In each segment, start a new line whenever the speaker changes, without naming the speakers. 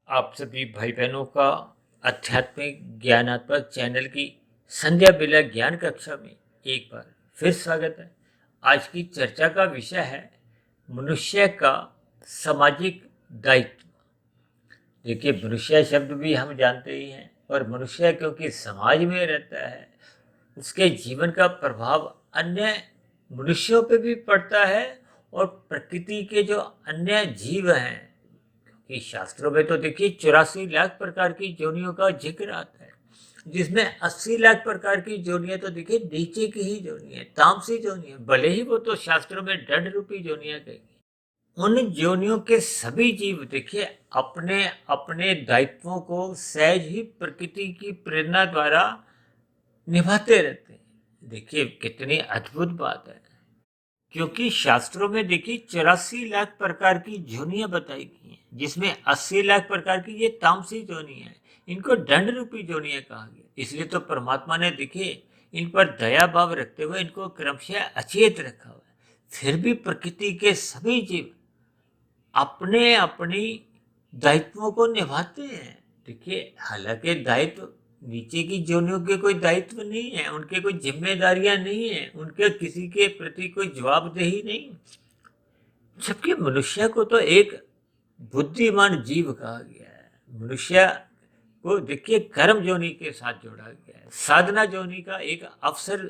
आप सभी भाई बहनों का आध्यात्मिक ज्ञानात्मक चैनल की संध्या बेला ज्ञान कक्षा में एक बार फिर स्वागत है। आज की चर्चा का विषय है मनुष्य का सामाजिक दायित्व। देखिए, मनुष्य शब्द भी हम जानते ही हैं, और मनुष्य क्योंकि समाज में रहता है, उसके जीवन का प्रभाव अन्य मनुष्यों पे भी पड़ता है और प्रकृति के जो अन्य जीव हैं, कि शास्त्रों में तो देखिए 84 लाख प्रकार की योनियों का जिक्र आता है, जिसमें 80 लाख प्रकार की योनियां तो देखिए नीचे की ही योनि है, तामसी योनि है, भले ही वो तो शास्त्रों में दंड रूपी योनियां कही। उन योनियों के सभी जीव देखिए अपने अपने दायित्वों को सहज ही प्रकृति की प्रेरणा द्वारा निभाते रहते हैं। देखिए कितनी अद्भुत बात है, क्योंकि शास्त्रों में देखिए 84 लाख प्रकार की योनियां बताई गई हैं, जिसमें 80 लाख प्रकार की ये तामसी योनि है। इनको दंड रूपी योनियां कहा गया, इसलिए तो परमात्मा ने देखिए इन पर दया भाव रखते हुए इनको क्रमशः अचेत रखा हुआ है। फिर भी प्रकृति के सभी जीव अपने अपनी दायित्वों को निभाते हैं। देखिए, हालांकि दायित्व नीचे की योनियों के कोई दायित्व नहीं है, उनके कोई जिम्मेदारियां नहीं है, उनके किसी के प्रति कोई जवाबदेही नहीं, जबकि मनुष्य को तो एक बुद्धिमान जीव कहा गया है। मनुष्य को देखिए कर्म योनि के साथ जोड़ा गया है, साधना योनि का एक अवसर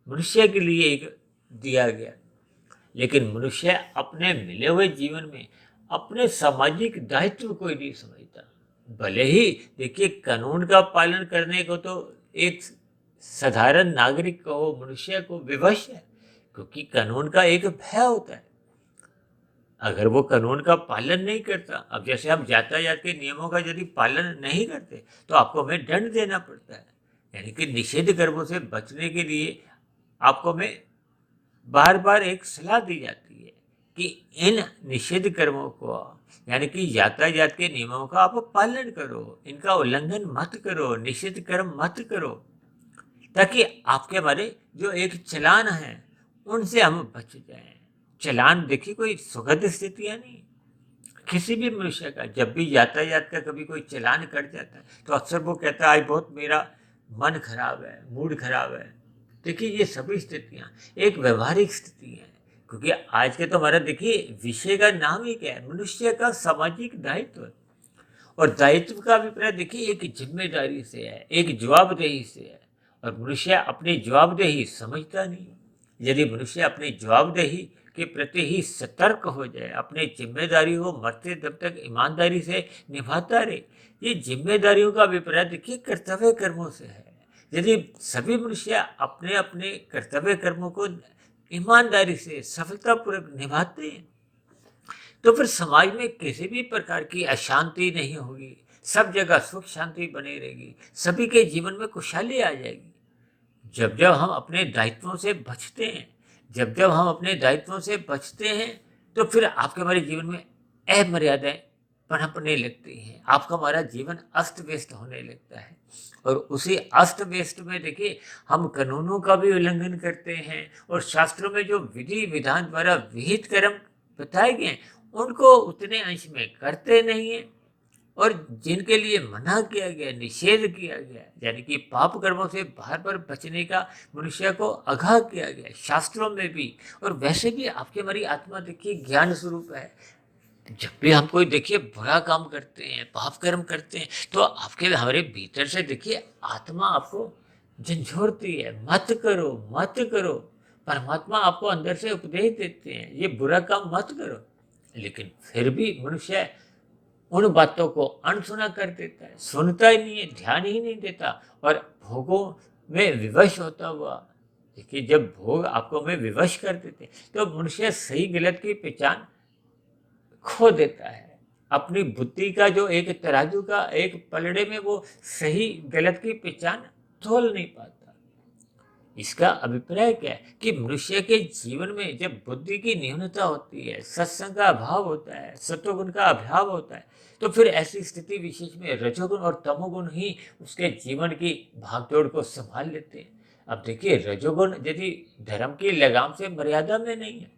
मनुष्य के लिए एक दिया गया। लेकिन मनुष्य अपने मिले हुए जीवन में अपने सामाजिक दायित्व को ही नहीं समझता। भले ही देखिए कानून का पालन करने को तो एक साधारण नागरिक को, मनुष्य को विवश है, क्योंकि कानून का एक भय होता है। अगर वो कानून का पालन नहीं करता, अब जैसे हम यातायात के नियमों का यदि पालन नहीं करते तो आपको हमें दंड देना पड़ता है। यानी कि निषेध कर्मों से बचने के लिए आपको हमें बार बार एक सलाह दी जाती है कि इन निषिद्ध कर्मों को, यानी कि यातायात के नियमों का आप पालन करो, इनका उल्लंघन मत करो, निषिद्ध कर्म मत करो, ताकि आपके हमारे जो एक चलान है उनसे हम बच जाएं। चलान देखिए कोई सुखद स्थितियां नहीं, किसी भी मनुष्य का जब भी यातायात का कभी कोई चलान कट जाता है तो अक्सर वो कहता है आज बहुत मेरा मन खराब है, मूड खराब है। देखिए ये सभी स्थितियां एक व्यवहारिक स्थिति है, क्योंकि आज के तो हमारा देखिए विषय का नाम ही क्या है, मनुष्य का सामाजिक दायित्व। और दायित्व का अभिप्राय देखिए एक जिम्मेदारी से है, एक जवाबदेही से है, और मनुष्य अपनी जवाबदेही समझता नहीं। यदि मनुष्य अपनी जवाबदेही के प्रति ही सतर्क हो जाए, अपनी जिम्मेदारी को मरते दम तक ईमानदारी से निभाता रहे, ये जिम्मेदारियों का अभिप्राय देखिए कर्तव्य कर्मों से है। यदि सभी मनुष्य अपने अपने कर्तव्य कर्मों को ईमानदारी से सफलतापूर्वक निभाते हैं, तो फिर समाज में किसी भी प्रकार की अशांति नहीं होगी, सब जगह सुख शांति बनी रहेगी, सभी के जीवन में खुशहाली आ जाएगी। जब जब हम अपने दायित्वों से बचते हैं, जब जब हम अपने दायित्वों से बचते हैं, तो फिर आपके हमारे जीवन में अमर्यादाएं पनपने लगती हैं, आपका हमारा जीवन अस्त व्यस्त होने लगता है। और उसी अस्त व्यस्त में देखिए हम कानूनों का भी उल्लंघन करते हैं, और शास्त्रों में जो विधि विधान द्वारा विहित कर्म बताए गए हैं उनको उतने अंश में करते नहीं हैं, और जिनके लिए मना किया गया, निषेध किया गया, यानी कि पाप कर्मों से बार बार बचने का मनुष्य को आगाह किया गया शास्त्रों में भी। और वैसे भी आपकी हमारी आत्मा देखिए ज्ञान स्वरूप है। जब भी हम कोई देखिए बुरा काम करते हैं, पाप कर्म करते हैं, तो आपके हमारे भीतर से देखिए आत्मा आपको झंझोरती है, मत करो मत करो। परमात्मा आपको अंदर से उपदेश देते हैं, ये बुरा काम मत करो, लेकिन फिर भी मनुष्य उन बातों को अनसुना कर देता है, सुनता ही नहीं है, ध्यान ही नहीं देता, और भोगों में विवश होता हुआ। देखिए जब भोग आपको में विवश कर देते तो मनुष्य सही गलत की पहचान खो देता है। अपनी बुद्धि का जो एक तराजू का एक पलड़े में वो सही गलत की पहचान तोल नहीं पाता। इसका अभिप्राय क्या है कि मनुष्य के जीवन में जब बुद्धि की न्यूनता होती है, सत्संग का अभाव होता है, सत्वगुण का अभाव होता है, तो फिर ऐसी स्थिति विशेष में रजोगुण और तमोगुण ही उसके जीवन की भागदौड़ को संभाल लेते हैं। अब देखिए रजोगुण यदि धर्म की लगाम से मर्यादा में नहीं है,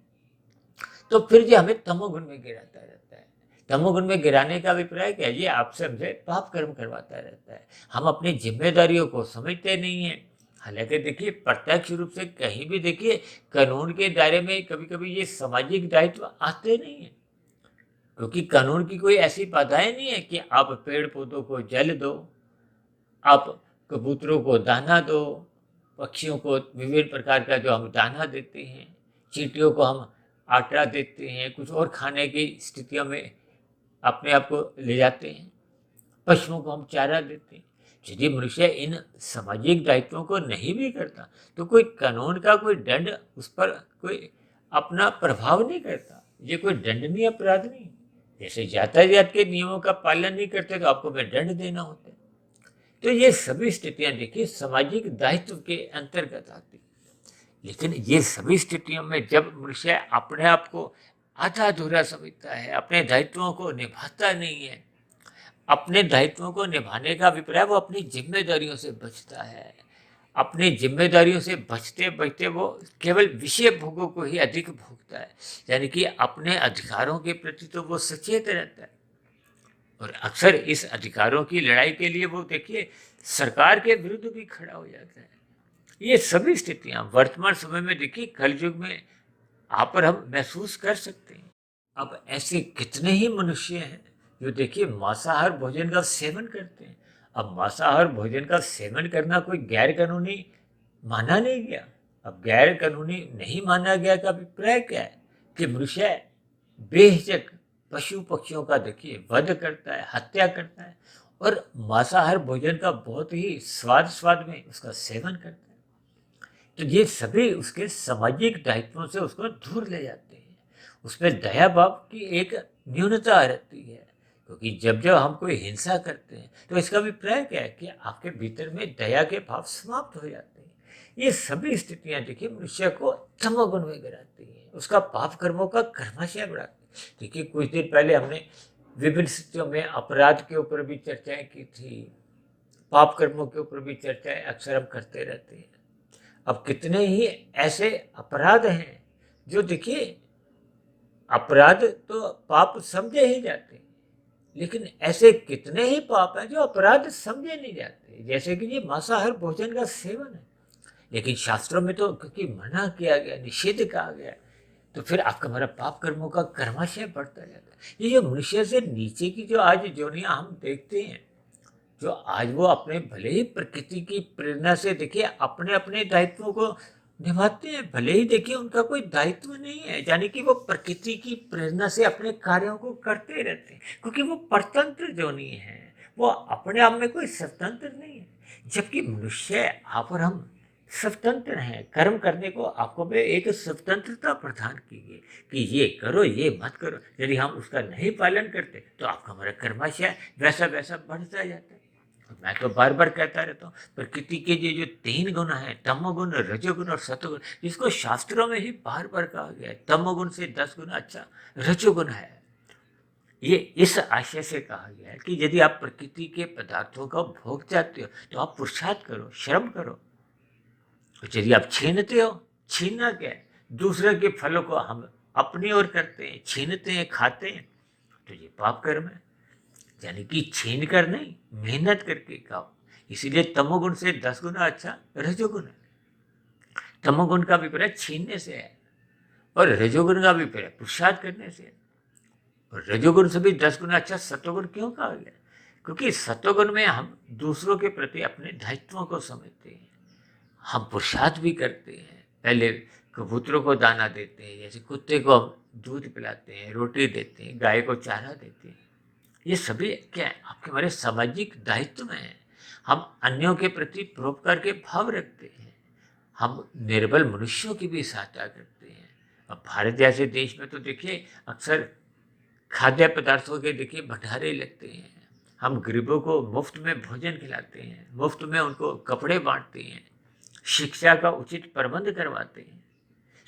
तो फिर जो हमें तमोगुण में गिराता रहता है। तमोगुण में गिराने का अभिप्राय क्या है? ये आपसे हमसे पाप कर्म करवाता रहता है। हम अपनी जिम्मेदारियों को समझते नहीं हैं। हालांकि देखिए प्रत्यक्ष रूप से कहीं भी देखिए कानून के दायरे में कभी कभी ये सामाजिक दायित्व आते नहीं है, क्योंकि कानून की कोई ऐसी बाधाएं नहीं है कि आप पेड़ पौधों को जल दो, आप कबूतरों को दाना दो, पक्षियों को विभिन्न प्रकार का जो हम दाना देते हैं, चींटियों को हम आटा देते हैं, कुछ और खाने की स्थितियों में अपने आप को ले जाते हैं, पशुओं को हम चारा देते हैं। यदि मनुष्य इन सामाजिक दायित्वों को नहीं भी करता तो कोई कानून का कोई दंड उस पर कोई अपना प्रभाव नहीं करता। ये कोई दंडनीय अपराध नहीं। जैसे यातायात के नियमों का पालन नहीं करते तो आपको मैं दंड देना होता है। तो ये सभी स्थितियां देखिए सामाजिक दायित्व के अंतर्गत आती। लेकिन ये सभी स्थितियों में जब मनुष्य अपने आप को आधा अधूरा समझता है, अपने दायित्वों को निभाता नहीं है, अपने दायित्वों को निभाने का अभिप्राय वो अपनी जिम्मेदारियों से बचता है, अपनी जिम्मेदारियों से बचते बचते वो केवल विषय भोगों को ही अधिक भोगता है, यानी कि अपने अधिकारों के प्रति तो वो सचेत रहता है और अक्सर इस अधिकारों की लड़ाई के लिए वो देखिए सरकार के विरुद्ध भी खड़ा हो जाता है। ये सभी स्थितियां वर्तमान समय में देखिए कलयुग में आप और हम महसूस कर सकते हैं। अब ऐसे कितने ही मनुष्य हैं जो देखिए मांसाहार भोजन का सेवन करते हैं। अब मांसाहार भोजन का सेवन करना कोई गैर कानूनी माना नहीं गया। अब गैर कानूनी नहीं माना गया का अभिप्राय क्या है कि मनुष्य बेहिचक पशु पक्षियों का देखिए वध करता है, हत्या करता है और मांसाहार भोजन का बहुत ही स्वाद में उसका सेवन करता है। तो ये सभी उसके सामाजिक दायित्वों से उसको दूर ले जाते हैं। उसमें दया भाव की एक न्यूनता रहती है, क्योंकि जब जब हम कोई हिंसा करते हैं तो इसका अभिप्राय क्या है कि आपके भीतर में दया के भाव समाप्त हो जाते हैं। ये सभी स्थितियां देखिए मनुष्य को तमोगुण में गिराती हैं, उसका पाप कर्मों का कर्माशय बढ़ाती है। देखिए कुछ दिन पहले हमने विभिन्न स्थितियों में अपराध के ऊपर भी चर्चाएं की थी, पाप कर्मों के ऊपर भी चर्चाएं अक्सर हम करते रहते हैं। अब कितने ही ऐसे अपराध हैं जो देखिए अपराध तो पाप समझे ही जाते हैं, लेकिन ऐसे कितने ही पाप हैं जो अपराध समझे नहीं जाते, जैसे कि ये मांसाहार भोजन का सेवन है। लेकिन शास्त्रों में तो क्योंकि मना किया गया, निषेध कहा गया, तो फिर आपका हमारा पाप कर्मों का कर्माशय बढ़ता जाता है। ये जो मनुष्य से नीचे की जो आज जोनियां हम देखते हैं, जो आज वो अपने भले ही प्रकृति की प्रेरणा से देखिए अपने अपने दायित्वों को निभाते हैं, भले ही देखिए उनका कोई दायित्व नहीं है, यानी कि वो प्रकृति की प्रेरणा से अपने कार्यों को करते रहते हैं, क्योंकि वो परतंत्र जोनी है, वो अपने आप में कोई स्वतंत्र नहीं है। जबकि मनुष्य आप और हम स्वतंत्र हैं। कर्म करने को आपको में एक स्वतंत्रता प्रदान की गई कि ये करो ये मत करो। यदि हम उसका नहीं पालन करते तो आपका हमारा कर्माशय वैसा वैसा बढ़ता जाता है। मैं तो बार बार कहता रहता हूँ, प्रकृति के ये जो 3 गुण हैं, तमोगुण, रजोगुण और सतोगुण, जिसको शास्त्रों में ही बार बार कहा गया है तमोगुण से 10 गुना अच्छा रजोगुण है। ये इस आशय से कहा गया है कि यदि आप प्रकृति के पदार्थों का भोग चाहते हो तो आप पुरुषार्थ करो, श्रम करो। यदि आप छीनते हो, छीनना क्या है, दूसरे के फलों को हम अपनी ओर करते हैं, छीनते हैं, खाते हैं, तो ये पाप कर्म है। यानी कि छीन कर नहीं, मेहनत करके खाओ। इसीलिए तमोगुण से 10 गुना अच्छा रजोगुण है। तमोगुण का अभिप्राय छीनने से है और रजोगुण का अभिप्राय पुरुषार्थ करने से है। और रजोगुण से भी 10 गुना अच्छा सतोगुण क्यों कहा गया? क्योंकि सतोगुण में हम दूसरों के प्रति अपने दायित्वों को समझते हैं, हम पुरुषार्थ भी करते हैं। पहले कबूतरों को दाना देते हैं, जैसे कुत्ते को हम दूध पिलाते हैं, रोटी देते हैं, गाय को चारा देते हैं। ये सभी क्या है? आपके हमारे सामाजिक दायित्व में है। हम अन्यों के प्रति परोपकार के भाव रखते हैं, हम निर्बल मनुष्यों की भी सहायता करते हैं। अब भारत जैसे देश में तो देखिए अक्सर खाद्य पदार्थों के देखिए भंडारे लगते हैं, हम गरीबों को मुफ्त में भोजन खिलाते हैं, मुफ्त में उनको कपड़े बांटते हैं, शिक्षा का उचित प्रबंध करवाते हैं,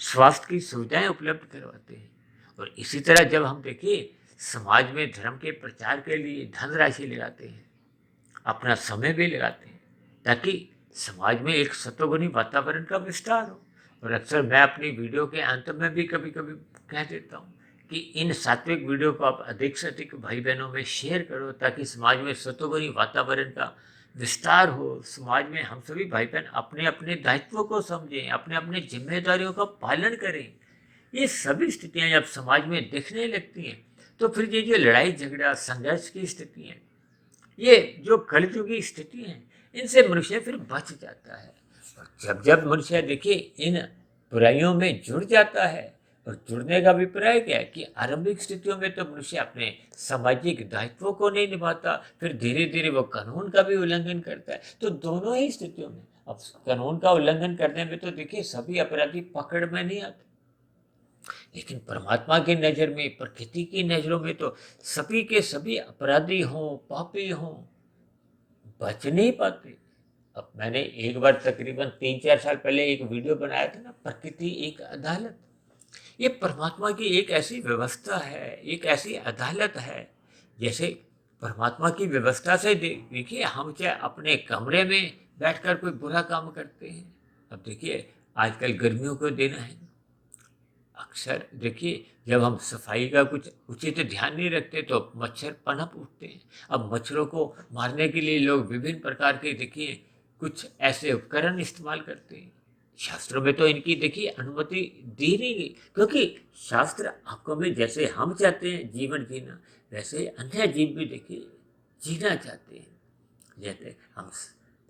स्वास्थ्य की सुविधाएं उपलब्ध करवाते हैं। और इसी तरह जब हम देखिए समाज में धर्म के प्रचार के लिए धनराशि लगाते हैं, अपना समय भी लगाते हैं, ताकि समाज में एक सतोगुणी वातावरण का विस्तार हो। और अक्सर मैं अपनी वीडियो के अंत में भी कभी कभी कह देता हूँ कि इन सात्विक वीडियो को आप अधिक से अधिक भाई बहनों में शेयर करो, ताकि समाज में सतोगुणी वातावरण का विस्तार हो। समाज में हम सभी भाई बहन अपने अपने दायित्वों को समझें, अपने अपने जिम्मेदारियों का पालन करें। ये सभी स्थितियां जब समाज में दिखने लगती हैं, तो फिर ये जो लड़ाई झगड़ा संघर्ष की स्थिति है, ये जो कलयुगी स्थिति है, इनसे मनुष्य फिर बच जाता है। और जब जब मनुष्य देखिए इन बुराइयों में जुड़ जाता है, और जुड़ने का अभिप्राय क्या है कि आरंभिक स्थितियों में तो मनुष्य अपने सामाजिक दायित्वों को नहीं निभाता, फिर धीरे धीरे वो कानून का भी उल्लंघन करता है। तो दोनों ही स्थितियों में, अब कानून का उल्लंघन करने में तो देखिए सभी अपराधी पकड़ में नहीं आते, लेकिन परमात्मा की नज़र में, प्रकृति की नज़रों में तो सभी के सभी अपराधी हों, पापी हों, बच नहीं पाते। अब मैंने एक बार तकरीबन 3-4 साल पहले एक वीडियो बनाया था ना, प्रकृति एक अदालत। ये परमात्मा की एक ऐसी व्यवस्था है, एक ऐसी अदालत है। जैसे परमात्मा की व्यवस्था से देखिए, हम चाहे अपने कमरे में बैठकर कोई बुरा काम करते हैं। अब देखिए आजकल गर्मियों को दिन है, अक्सर देखिए जब हम सफाई का कुछ उचित ध्यान नहीं रखते तो मच्छर पनप उठते हैं। अब मच्छरों को मारने के लिए लोग विभिन्न प्रकार के देखिए कुछ ऐसे उपकरण इस्तेमाल करते हैं। शास्त्रों में तो इनकी देखिए अनुमति दी नहीं गई, क्योंकि शास्त्र आपको में जैसे हम चाहते हैं जीवन जीना, वैसे अन्य जीव भी देखिए जीना चाहते हैं। जैसे हम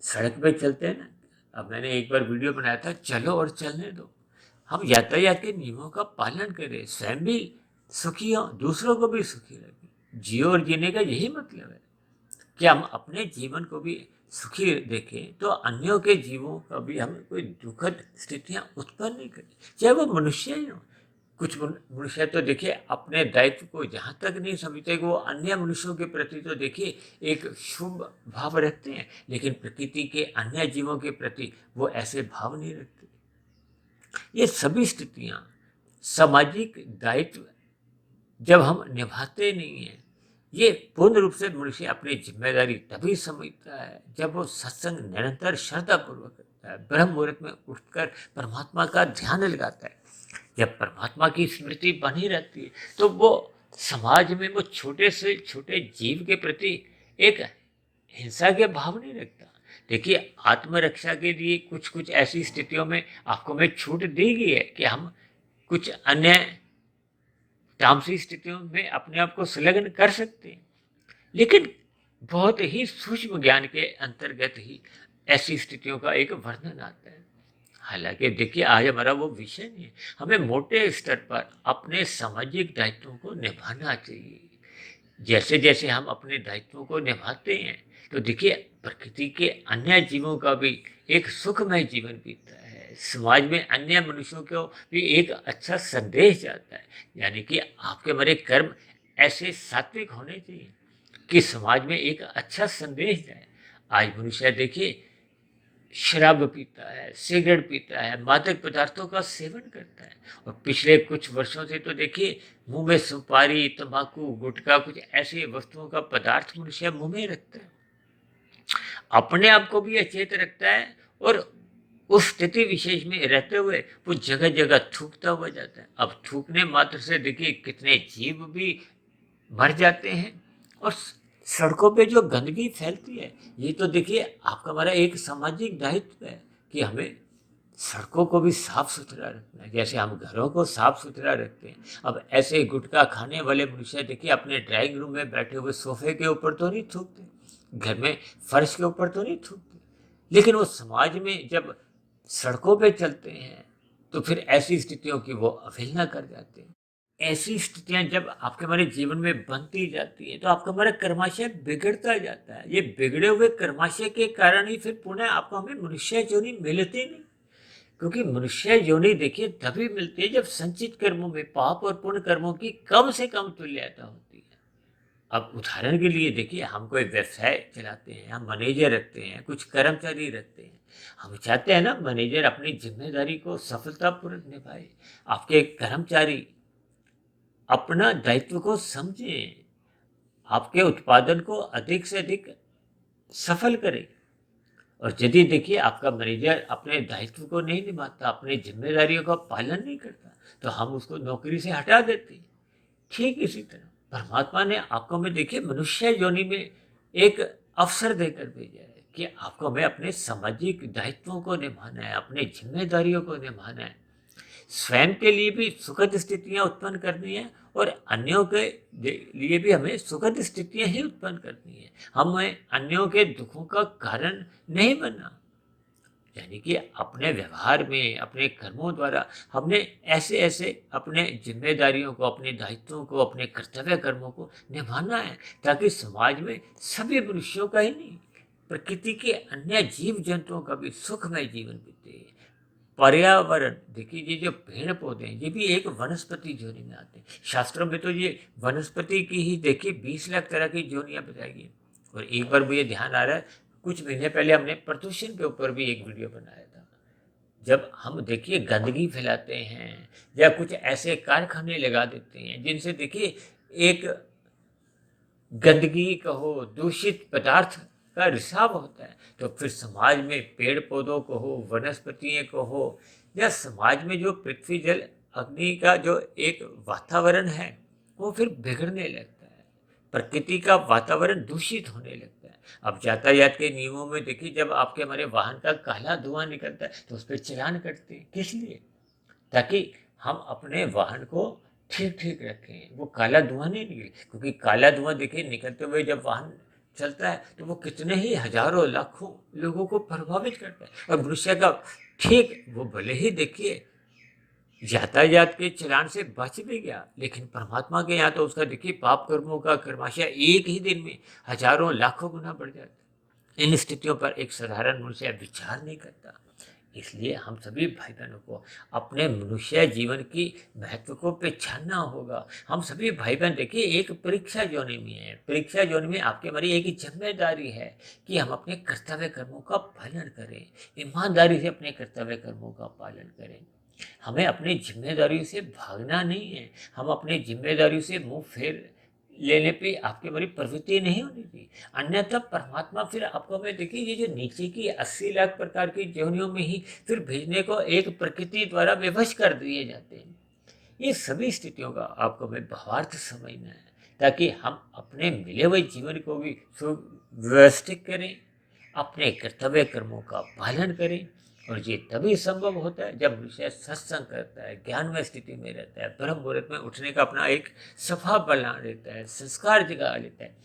सड़क पे चलते हैं ना, अब मैंने एक बार वीडियो बनाया था, चलो और चलने दो। हम यातायात के नियमों का पालन करें, स्वयं भी सुखी हों, दूसरों को भी सुखी रखें। जियो और जीने का यही मतलब है कि हम अपने जीवन को भी सुखी देखें, तो अन्यों के जीवों का भी हम कोई दुखद स्थितियां उत्पन्न नहीं करें, चाहे वो मनुष्य ही हो। कुछ मनुष्य तो देखिए अपने दायित्व को जहाँ तक नहीं समझते कि वो अन्य मनुष्यों के प्रति तो देखिए एक शुभ भाव रखते हैं, लेकिन प्रकृति के अन्य जीवों के प्रति वो ऐसे भाव नहीं रखते। ये सभी स्थितियाँ सामाजिक दायित्व जब हम निभाते नहीं हैं, ये पूर्ण रूप से मनुष्य अपनी जिम्मेदारी तभी समझता है जब वो सत्संग निरंतर श्रद्धापूर्वक करता है, ब्रह्म मुहूर्त में उठकर परमात्मा का ध्यान लगाता है। जब परमात्मा की स्मृति बनी रहती है, तो वो समाज में वो छोटे से छोटे जीव के प्रति एक हिंसा के भाव नहीं रखता। देखिए आत्मरक्षा के लिए कुछ कुछ ऐसी स्थितियों में आपको में छूट दी गई है कि हम कुछ अन्य तामसी स्थितियों में अपने आप को संलग्न कर सकते हैं, लेकिन बहुत ही सूक्ष्म ज्ञान के अंतर्गत ही ऐसी स्थितियों का एक वर्णन आता है। हालांकि देखिए आज हमारा वो विषय नहीं है, हमें मोटे स्तर पर अपने सामाजिक दायित्वों को निभाना चाहिए। जैसे जैसे हम अपने दायित्वों को निभाते हैं, तो देखिए प्रकृति के अन्य जीवों का भी एक सुखमय जीवन बीतता है, समाज में अन्य मनुष्यों को भी एक अच्छा संदेश जाता है। यानी कि आपके हमारे कर्म ऐसे सात्विक होने चाहिए कि समाज में एक अच्छा संदेश जाए। आज मनुष्य देखिए शराब पीता है, सिगरेट पीता है, मादक पदार्थों का सेवन करता है, और पिछले कुछ वर्षों से तो देखिए मुंह में सुपारी, तंबाकू, गुटखा, कुछ ऐसी वस्तुओं का पदार्थ मनुष्य मुंह में रखता है, अपने आप को भी अचेत रखता है, और उस स्थिति विशेष में रहते हुए वो जगह जगह थूकता हुआ जाता है। अब थूकने मात्र से देखिए कितने जीव भी मर जाते हैं, और सड़कों पे जो गंदगी फैलती है, ये तो देखिए आपका हमारा एक सामाजिक दायित्व है कि हमें सड़कों को भी साफ सुथरा रखना है, जैसे हम घरों को साफ सुथरा रखते हैं। अब ऐसे गुटखा खाने वाले मनुष्य देखिए अपने ड्राइंग रूम में बैठे हुए सोफे के ऊपर तो नहीं थूकते, घर में फर्श के ऊपर तो नहीं थूकते, लेकिन वो समाज में जब सड़कों पे चलते हैं तो फिर ऐसी स्थितियों की वो अवहेलना कर जाते हैं। ऐसी स्थितियां जब आपके हमारे जीवन में बनती जाती है, तो आपका हमारा कर्माशय बिगड़ता जाता है। ये बिगड़े हुए कर्माशय के कारण ही फिर पुनः आपको हमें मनुष्य योनि मिलती नहीं, क्योंकि मनुष्य योनि देखिए तभी मिलती है जब संचित कर्मों में पाप और पुण्य कर्मों की कम से कम तुल्यता होती है। अब उदाहरण के लिए देखिए हम कोई व्यवसाय चलाते हैं, हम मैनेजर रखते हैं, कुछ कर्मचारी रखते हैं, हम चाहते हैं ना मैनेजर अपनी जिम्मेदारी को सफलतापूर्वक निभाए, आपके कर्मचारी अपना दायित्व को समझें, आपके उत्पादन को अधिक से अधिक सफल करें। और यदि देखिए आपका मैनेजर अपने दायित्व को नहीं निभाता, अपनी जिम्मेदारियों का पालन नहीं करता, तो हम उसको नौकरी से हटा देते हैं। ठीक इसी तरह परमात्मा ने आपको में देखिए मनुष्य योनि में एक अवसर देकर भेजा है कि आपको में अपने सामाजिक दायित्वों को निभाना है, अपने जिम्मेदारियों को निभाना है, स्वयं के लिए भी सुखद स्थितियां उत्पन्न करनी है और अन्यों के लिए भी हमें सुखद स्थितियां ही उत्पन्न करनी है। हमें अन्यों के दुखों का कारण नहीं बनना, यानी कि अपने व्यवहार में, अपने कर्मों द्वारा हमने ऐसे ऐसे अपने जिम्मेदारियों को, अपने दायित्वों को, अपने कर्तव्य कर्मों को निभाना है ताकि समाज में सभी मनुष्यों का ही नहीं, प्रकृति के अन्य जीव जंतुओं का भी सुखमय जीवन बीते। पर्यावरण देखिए, ये जो पेड़ पौधे हैं ये भी एक वनस्पति जोनी में आते हैं। शास्त्रों में तो ये वनस्पति की ही देखिए 20 लाख तरह की जोनियां बताई गई। और एक बार मुझे ध्यान आ रहा है, कुछ महीने पहले हमने प्रदूषण के ऊपर भी एक वीडियो बनाया था। जब हम देखिए गंदगी फैलाते हैं या कुछ ऐसे कारखाने लगा देते हैं जिनसे देखिए एक गंदगी कहो, दूषित पदार्थ का रिसाव होता है, तो फिर समाज में पेड़ पौधों को हो, वनस्पतियों को हो, या समाज में जो पृथ्वी जल अग्नि का जो एक वातावरण है वो फिर बिगड़ने लगता है, प्रकृति का वातावरण दूषित होने लगता है। अब यातायात के नियमों में देखिए, जब आपके हमारे वाहन का काला धुआं निकलता है तो उस पर चालान कटते हैं। किस लिए? ताकि हम अपने वाहन को ठीक ठीक रखें, वो काला धुआं नहीं निकले, क्योंकि काला धुआं देखिए निकलते हुए जब वाहन चलता है तो वो कितने ही हजारों लाखों लोगों को प्रभावित करता है। और मनुष्य का ठीक वो भले ही देखिए यातायात के चलान से बच भी गया, लेकिन परमात्मा के यहाँ तो उसका देखिए पाप कर्मों का कर्माशय एक ही दिन में हजारों लाखों गुना बढ़ जाता है। इन स्थितियों पर एक साधारण मनुष्य विचार नहीं करता। इसलिए हम सभी भाई बहनों को अपने मनुष्य जीवन की महत्व को पहचानना होगा। हम सभी भाई बहन देखिए एक परीक्षा योनि में है। परीक्षा योनि में आपके हमारी एक ही जिम्मेदारी है कि हम अपने कर्तव्य कर्मों का पालन करें, ईमानदारी से अपने कर्तव्य कर्मों का पालन करें। हमें अपनी जिम्मेदारियों से भागना नहीं है, हम अपनी जिम्मेदारियों से मुंह फेर लेने पे आपकी बड़ी प्रवृत्ति नहीं होनी चाहिए। अन्यथा परमात्मा फिर आपको में देखिए ये जो नीचे की 80 लाख प्रकार की योनियों में ही फिर भेजने को एक प्रकृति द्वारा विवश कर दिए जाते हैं। ये सभी स्थितियों का आपको में भावार्थ समझना है ताकि हम अपने मिले हुए जीवन को भी सुव्यवस्थित करें, अपने कर्तव्य कर्मों का पालन करें। और ये तभी संभव होता है जब मनुष्य सत्संग करता है, ज्ञानमय स्थिति में रहता है, ब्रह्म मुहूर्त में उठने का अपना एक स्वभाव बना लेता है, संस्कार जगा लेता है,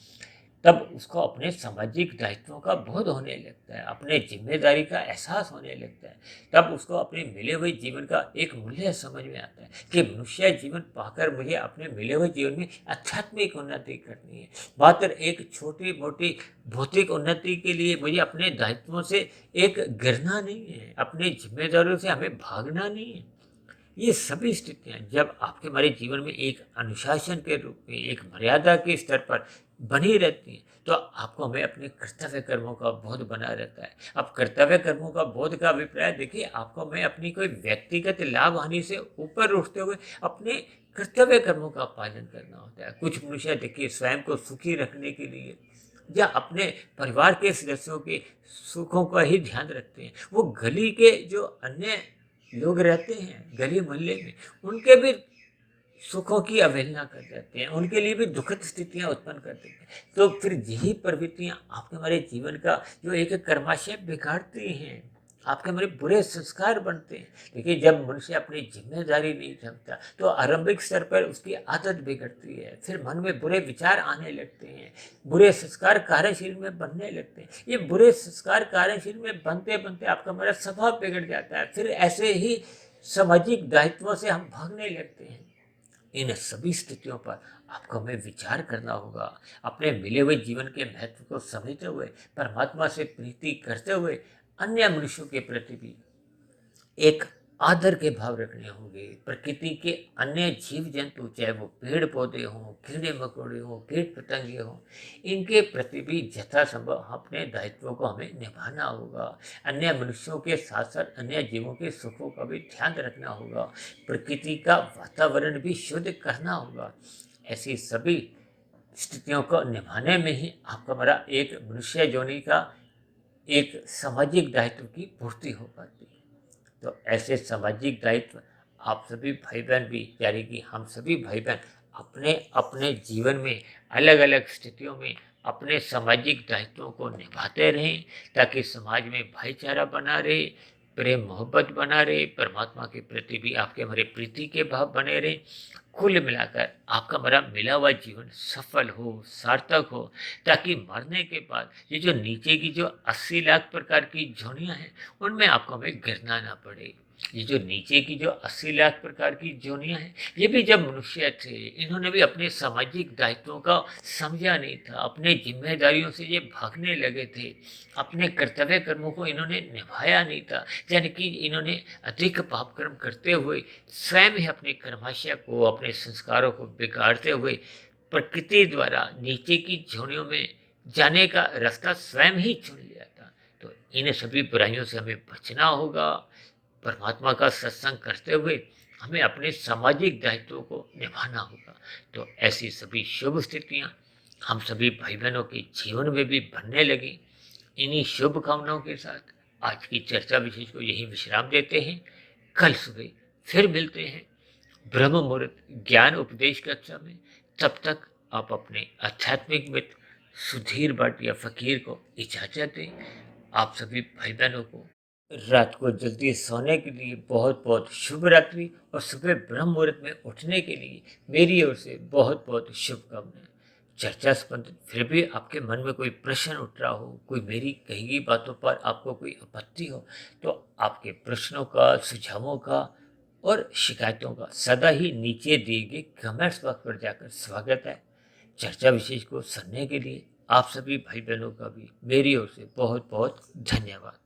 तब उसको अपने सामाजिक दायित्वों का बोध होने लगता है, अपने जिम्मेदारी का एहसास होने लगता है। तब उसको अपने मिले हुए जीवन का एक मूल्य समझ में आता है कि मनुष्य जीवन पाकर मुझे अपने मिले हुए जीवन में आध्यात्मिक उन्नति करनी है। मात्र एक छोटी मोटी भौतिक उन्नति के लिए मुझे अपने दायित्वों से एक गिरना नहीं है, अपनी जिम्मेदारियों से हमें भागना नहीं है। ये सभी स्थितियाँ जब आपके हमारे जीवन में एक अनुशासन के रूप में, एक मर्यादा के स्तर पर बनी रहती हैं, तो आपको हमें अपने कर्तव्य कर्मों का बोध बना रहता है। अब कर्तव्य कर्मों का बोध का अभिप्राय देखिए, आपको हमें अपनी कोई व्यक्तिगत लाभ हानि से ऊपर उठते हुए अपने कर्तव्य कर्मों का पालन करना होता है। कुछ मनुष्य देखिए स्वयं को सुखी रखने के लिए या अपने परिवार के सदस्यों के सुखों का ही ध्यान रखते हैं। वो गली के जो अन्य लोग रहते हैं गली मोहल्ले में, उनके भी सुखों की अवहेलना कर देते हैं, उनके लिए भी दुखद स्थितियां उत्पन्न कर देते हैं। तो फिर यही प्रवृत्तियां आपके हमारे जीवन का जो एक कर्माशय बिगाड़ती हैं, आपके हमारे बुरे संस्कार बनते हैं। देखिए, जब मनुष्य अपनी जिम्मेदारी नहीं समझता तो आरंभिक स्तर पर उसकी आदत बिगड़ती है, फिर मन में बुरे विचार आने लगते हैं, बुरे संस्कार कार्यशील में बनने लगते हैं। ये बुरे संस्कार कार्यशील में बनते बनते आपका हमारा स्वभाव बिगड़ जाता है, फिर ऐसे ही सामाजिक दायित्वों से हम भागने लगते हैं। इन सभी स्थितियों पर आपको हमें विचार करना होगा। अपने मिले हुए जीवन के महत्व को समझते हुए, परमात्मा से प्रीति करते हुए, अन्य मनुष्यों के प्रति भी एक आदर के भाव रखने होंगे। प्रकृति के अन्य जीव जंतु, चाहे वो पेड़ पौधे हों, कीड़े मकोड़े हों, कीट पतंगे हों, इनके प्रति भी यथासंभव अपने दायित्वों को हमें निभाना होगा। अन्य मनुष्यों के साथ साथ अन्य जीवों के सुखों का भी ध्यान रखना होगा। प्रकृति का वातावरण भी शुद्ध करना होगा। ऐसी सभी स्थितियों को निभाने में ही आपका हमारा एक मनुष्य योनि का एक सामाजिक दायित्व की पूर्ति हो पाती है। तो ऐसे सामाजिक दायित्व आप सभी भाई बहन भी, यानी कि हम सभी भाई बहन अपने अपने जीवन में अलग अलग स्थितियों में अपने सामाजिक दायित्वों को निभाते रहें, ताकि समाज में भाईचारा बना रहे, प्रेम मोहब्बत बना रहे, परमात्मा के प्रति भी आपके हमारे प्रीति के भाव बने रहे। कुल मिलाकर आपका हमारा मिला हुआ जीवन सफल हो, सार्थक हो, ताकि मरने के बाद ये जो नीचे की जो 80 लाख प्रकार की जोनियां हैं, उनमें आपको हमें गिरना ना पड़े। ये जो नीचे की जो 80 लाख प्रकार की जोनियां हैं, ये भी जब मनुष्य थे, इन्होंने भी अपने सामाजिक दायित्वों का समझा नहीं था, अपने जिम्मेदारियों से ये भागने लगे थे, अपने कर्तव्य कर्मों को इन्होंने निभाया नहीं था। यानी कि इन्होंने अधिक पाप कर्म करते हुए स्वयं ही अपने कर्माशय को, अपने संस्कारों को बिगाड़ते हुए प्रकृति द्वारा नीचे की झोनियों में जाने का रास्ता स्वयं ही चुन लिया था। तो इन सभी बुराइयों से हमें बचना होगा। परमात्मा का सत्संग करते हुए हमें अपने सामाजिक दायित्वों को निभाना होगा। तो ऐसी सभी शुभ स्थितियां हम सभी भाई बहनों के जीवन में भी बनने लगी। इन्हीं शुभ कामनाओं के साथ आज की चर्चा विशेष को यही विश्राम देते हैं। कल सुबह फिर मिलते हैं ब्रह्म मुहूर्त ज्ञान उपदेश कक्षा में। तब तक आप अपने आध्यात्मिक मित्र सुधीर भाटिया फकीर को इजाजत दें। आप सभी भाई बहनों को रात को जल्दी सोने के लिए बहुत बहुत शुभ रात्रि, और सुबह ब्रह्म मुहूर्त में उठने के लिए मेरी ओर से बहुत बहुत शुभकामनाएं। चर्चा संबंधित फिर भी आपके मन में कोई प्रश्न उठ रहा हो, कोई मेरी कही गई बातों पर आपको कोई आपत्ति हो, तो आपके प्रश्नों का, सुझावों का और शिकायतों का सदा ही नीचे दिए गए कमेंट्स बॉक्स पर जाकर स्वागत है। चर्चा विशेष को सुनने के लिए आप सभी भाई बहनों का भी मेरी ओर से बहुत बहुत धन्यवाद।